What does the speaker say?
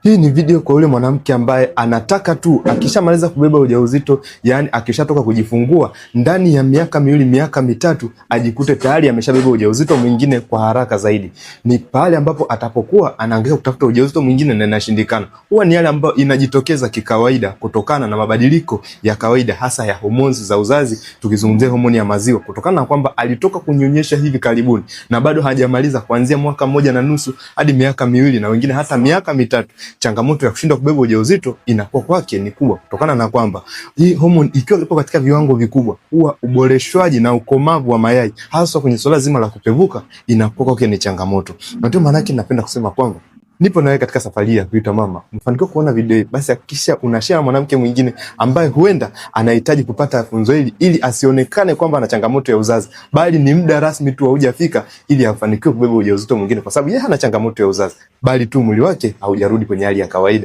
Hii ni video kwa yule mwanamke ambaye anataka tu akishamaliza kubeba ujauzito, yani akishatoka kujifungua, ndani ya miaka miwili, miaka mitatu, ajikute tayari ameshabeba ujauzito mwingine kwa haraka zaidi. Ni pale ambapo atapokuwa anaangalia kutafuta ujauzito mwingine na inashindikana. Huwa ni yale ambayo inajitokeza kikawaida kutokana na mabadiliko ya kawaida, hasa ya homoni za uzazi, tukizungumzia homoni ya maziwa, kutokana na kwamba alitoka kunyonyesha hivi karibuni na bado hajamaliza kuanzia mwaka 1.5 hadi miaka miwili na wengine hata miaka mitatu. Changamoto ya kushindwa kubeba ujauzito inakuwa kwake ni kubwa, kutokana na kwamba hii homoni ikiwa ipo katika viwango vikubwa, huwa uboreshwaji na ukomavu wa mayai, hasa kwenye swala zima la kupevuka, inakuwa kwake ni changamoto. Na ndio maana yake napenda kusema kwamba nipo nawe katika safari ya kuita mama. Mfanikiwa kuona video hii, basi hakikisha unashare na mwanamke mwingine ambaye huenda anahitaji kupata funzo hili, ili asionekane kwamba ana changamoto ya uzazi, bali ni muda rasmi tu haujafika ili afanikiwe kubeba ujauzito mwingine, kwa sababu yeye hana changamoto ya uzazi, bali tu mwili wake haujarudi kwenye hali ya kawaida.